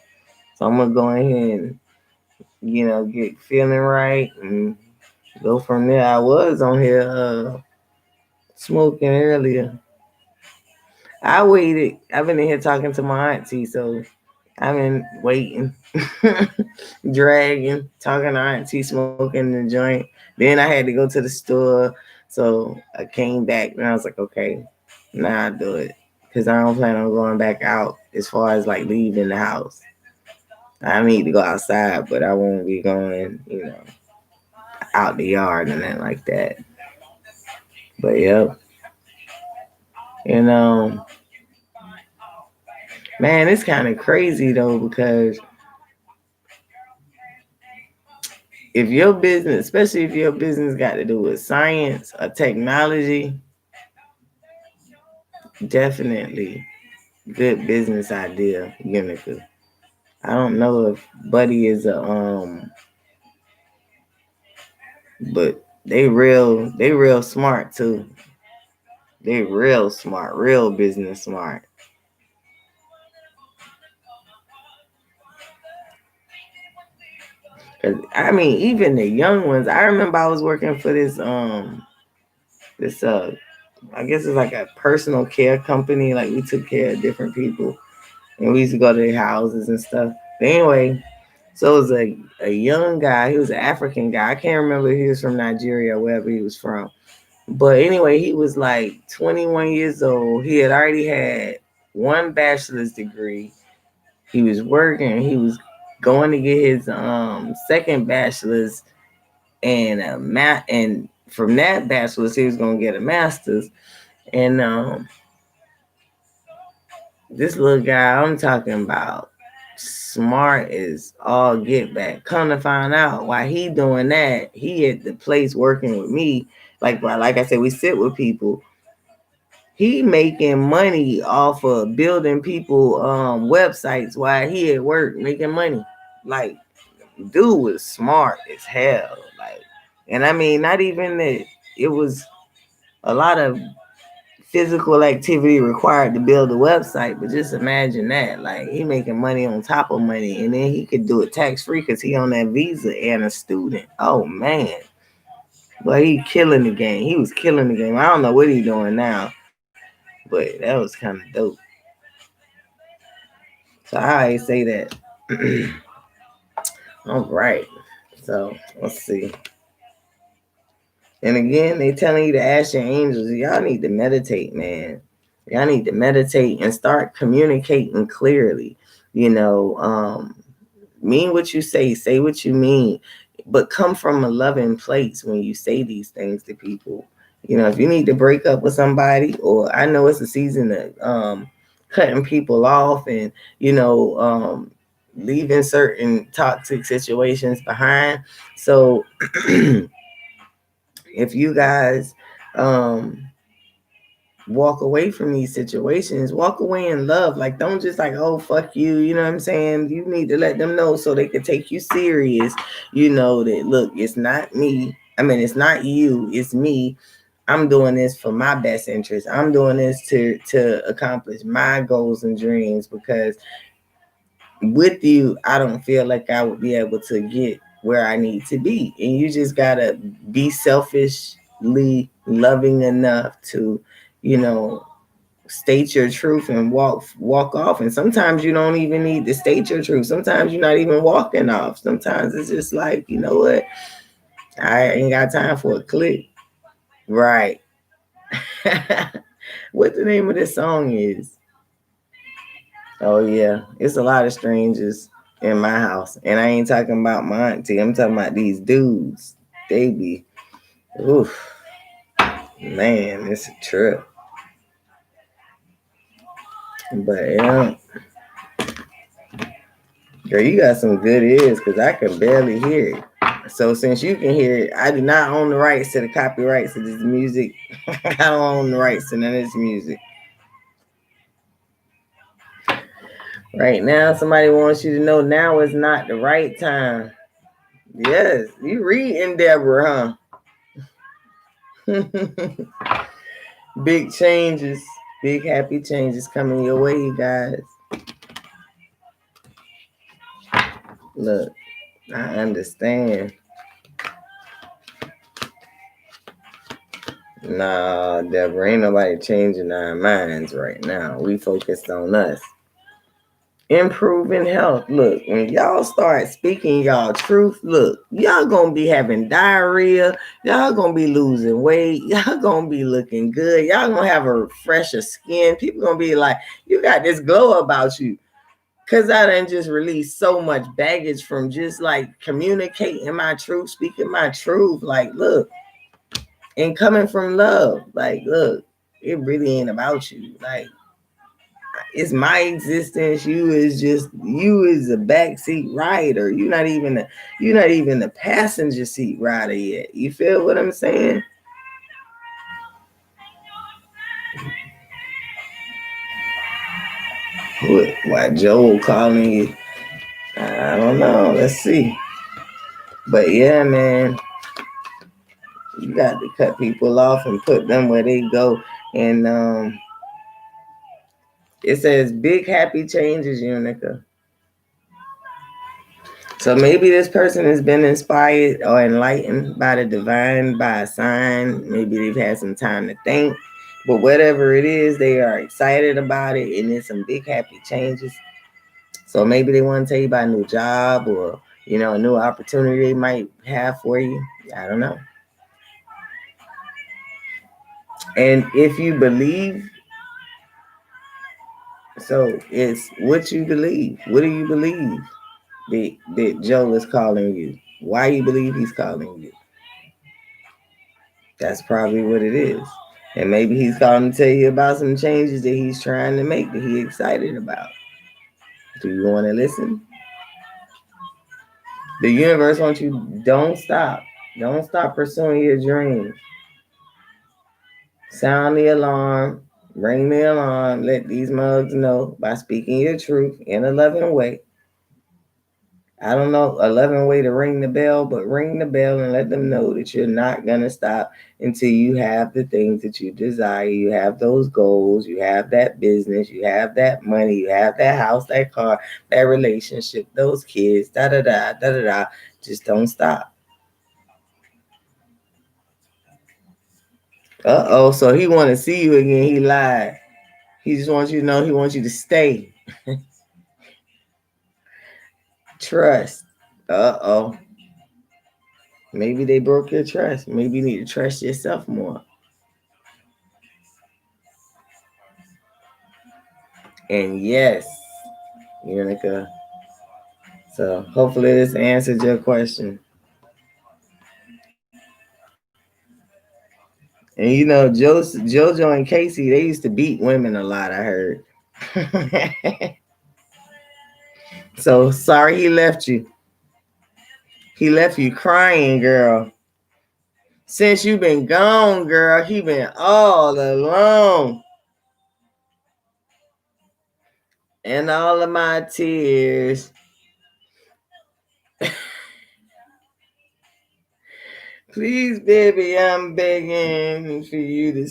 So I'm gonna go ahead and get feeling right and go from there. I was on here smoking earlier. I waited. I've been in here talking to my auntie, so I've been waiting, dragging, talking to auntie, smoking the joint. Then I had to go to the store So I came back and I was like, okay, now I do it. Because I don't plan on going back out as far as like leaving the house. I need to go outside, but I won't be going, out the yard and that like that. But yep. And man, it's kind of crazy though, because if your business, especially if your business got to do with science or technology, definitely good business idea, Unica. I don't know if Buddy is but they real smart too. They real smart, real business smart. Cause I mean, even the young ones. I remember I was working for this I guess it's like a personal care company. Like we took care of different people, and we used to go to their houses and stuff. But anyway, so it was a young guy. He was an African guy. I can't remember if he was from Nigeria or wherever he was from. But anyway, he was like 21 years old. He had already had one bachelor's degree. He was working. He was going to get his second bachelor's and and from that bachelor's he was going to get a master's. And this little guy I'm talking about, smart as all get back. Come to find out why he doing that, he at the place working with me. Like I said, we sit with people. He making money off of building people websites while he at work making money. Like, dude was smart as hell. Like, and I mean, not even that it was a lot of physical activity required to build a website, but just imagine that. Like, he making money on top of money, and then he could do it tax free because he on that visa and a student. Oh man. But he killing the game. He was killing the game. I don't know what he's doing now, but that was kind of dope. So I say that. All right. So let's see. And again, they telling you to ask your angels. Y'all need to meditate, man. Y'all need to meditate and start communicating clearly. Mean what you say what you mean, but come from a loving place when you say these things to people. If you need to break up with somebody, or I know it's a season of cutting people off and leaving certain toxic situations behind. So if you guys walk away from these situations, walk away in love. Like, don't just like, oh, fuck you. You know what I'm saying? You need to let them know so they can take you serious. That, look, it's not me. I mean, it's not you. It's me. I'm doing this for my best interest. I'm doing this to accomplish my goals and dreams, because with you, I don't feel like I would be able to get where I need to be. And you just gotta be selfishly loving enough to, state your truth and walk off. And sometimes you don't even need to state your truth. Sometimes you're not even walking off. Sometimes it's just like, you know what? I ain't got time for a click. Right. What the name of this song is? Oh yeah, it's a lot of strangers in my house, and I ain't talking about my auntie. I'm talking about these dudes. They be, oof, man, it's a trip. But yeah, girl, you got some good ears, because I can barely hear it. So since you can hear it, I do not own the rights to the copyrights of this music. I don't own the rights to none of this music. Right now, somebody wants you to know now is not the right time. Yes, you reading, Deborah, huh? Big changes, big happy changes coming your way, you guys. Look, I understand. Nah, Deborah, ain't nobody changing our minds right now. We focused on us. Improving health. Look, when y'all start speaking y'all truth, look, y'all gonna be having diarrhea, y'all gonna be losing weight, y'all gonna be looking good, y'all gonna have a fresher skin. People gonna be like, you got this glow about you. Cause I done just released so much baggage from just like communicating my truth, speaking my truth. Like, look, and coming from love. Like, look, it really ain't about you. Like, it's my existence. You is a backseat rider. You're not even the passenger seat rider yet. You feel what I'm saying? Why Joel calling you? I don't know. Let's see. But yeah, man, you got to cut people off and put them where they go. And it says big happy changes, Unica. So maybe this person has been inspired or enlightened by the divine, by a sign. Maybe they've had some time to think. But whatever it is, they are excited about it, and it's some big happy changes. So maybe they want to tell you about a new job, or a new opportunity they might have for you. I don't know. And if you believe, so it's what you believe. What do you believe that Joe is calling you? Why you believe he's calling you? That's probably what it is. And maybe he's calling to tell you about some changes that he's trying to make that he's excited about. Do you want to listen? The universe wants you, don't stop. Don't stop pursuing your dreams. Sound the alarm, ring the alarm, let these mugs know by speaking your truth in a loving way. I don't know a loving way to ring the bell, but ring the bell and let them know that you're not going to stop until you have the things that you desire. You have those goals, you have that business, you have that money, you have that house, that car, that relationship, those kids, da da da da da da. Just don't stop. Uh-oh, so he want to see you again. He lied. He just wants you to know he wants you to stay. Trust. Uh-oh. Maybe they broke your trust. Maybe you need to trust yourself more. And yes, Unica. So hopefully this answered your question. And JoJo and Casey, they used to beat women a lot, I heard. So sorry he left you. He left you crying, girl. Since you been gone, girl, he been all alone. And all of my tears. Please, baby, I'm begging for you to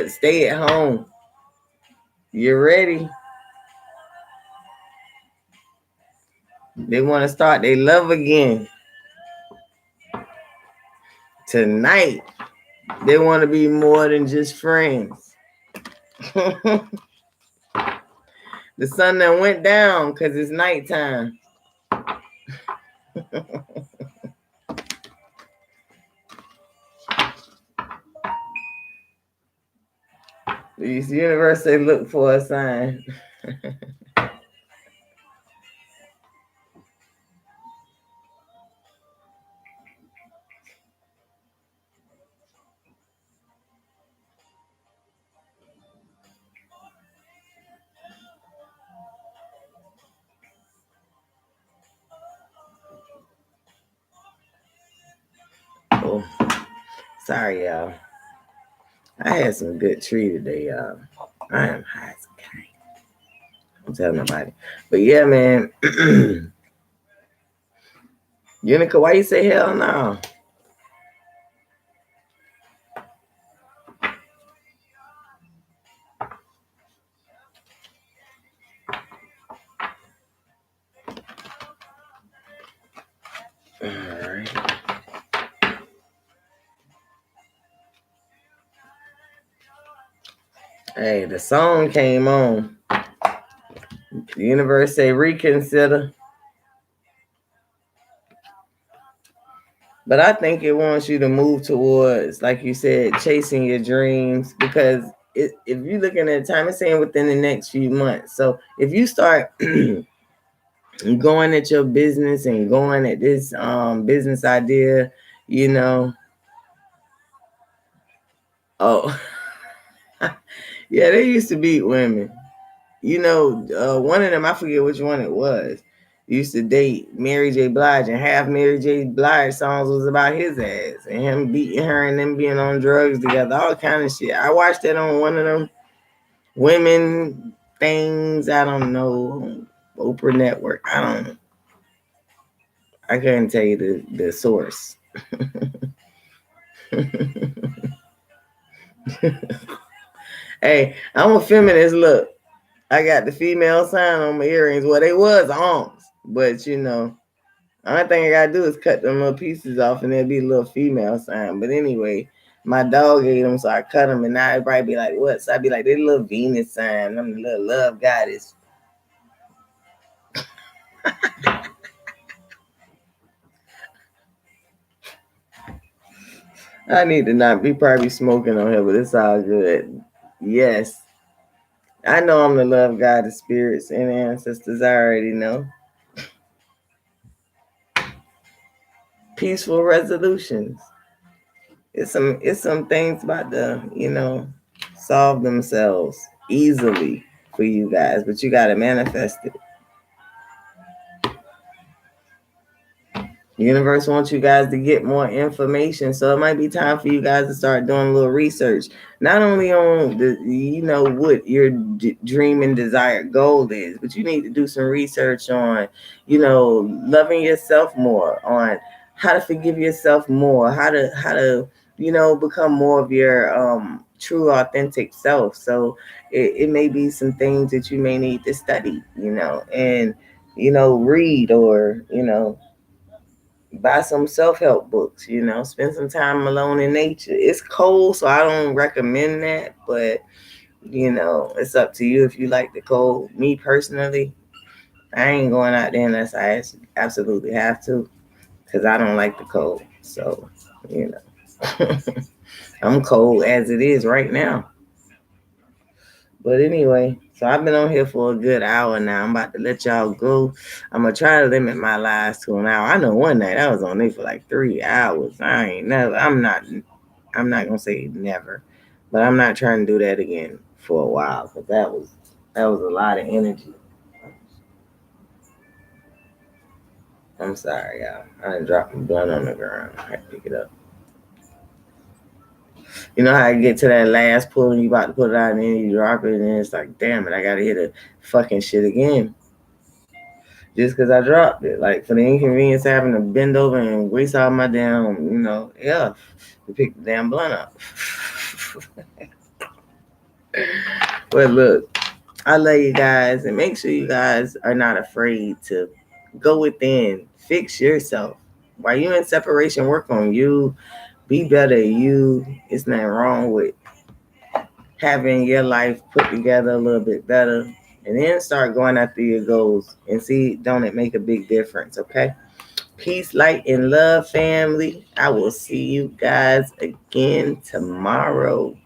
stay at home. You ready? They want to start their love again. Tonight, they want to be more than just friends. The sun done went down because it's nighttime. The universe, they look for a sign. Oh, sorry, y'all. I had some good tree today, y'all. I am high as a kite. Don't tell nobody. But yeah, man. Unica, why you say hell no? All right. Hey, the song came on. The universe say reconsider. But I think it wants you to move towards, like you said, chasing your dreams. Because if you're looking at time, it's saying within the next few months. So if you start going at your business and going at this business idea, you know, oh, yeah, they used to beat women. You know, one of them, I forget which one it was, used to date Mary J. Blige, and half Mary J. Blige songs was about his ass and him beating her and them being on drugs together, all kind of shit. I watched that on one of them women things. I don't know, Oprah Network. I couldn't tell you the source. Hey, I'm a feminist. Look, I got the female sign on my earrings. Well, they was arms, but you know, only thing I gotta do is cut them little pieces off, and there'll be a little female sign. But anyway, my dog ate them, so I cut them, and now everybody be like, "What?" So I be like, "They little Venus sign. I'm the little love goddess." I need to not be probably smoking on here, but it's all good. Yes, I know I'm the love goddess, spirits and ancestors. I already know. Peaceful resolutions. It's some things about the solve themselves easily for you guys, but you gotta manifest it. The universe wants you guys to get more information, so it might be time for you guys to start doing a little research, not only on what your dream and desired goal is, but you need to do some research on loving yourself more, on how to forgive yourself more, how to become more of your true authentic self. So it may be some things that you may need to study, and read, or buy some self-help books, spend some time alone in nature. It's cold, so I don't recommend that, but it's up to you if you like the cold. Me personally, I ain't going out there unless I absolutely have to, because I don't like the cold. So you know I'm cold as it is right now. But anyway, so I've been on here for a good hour now. I'm about to let y'all go. I'm gonna try to limit my lives to an hour. I know one night I was on there for like 3 hours. I ain't never. I'm not gonna say never, but I'm not trying to do that again for a while, because that was a lot of energy. I'm sorry, y'all. I done dropped my blunt on the ground. I had to pick it up. You know how I get to that last pull and you about to put it out, and then you drop it, and then it's like, damn it, I gotta hit the fucking shit again. Just because I dropped it. Like, for the inconvenience of having to bend over and waste all my damn, to pick the damn blunt up. But look, I love you guys, and make sure you guys are not afraid to go within, fix yourself. While you in separation, work on you, be better you. It's nothing wrong with having your life put together a little bit better, and then start going after your goals and see, don't it make a big difference? Okay. Peace, light, and love, family. I will see you guys again tomorrow.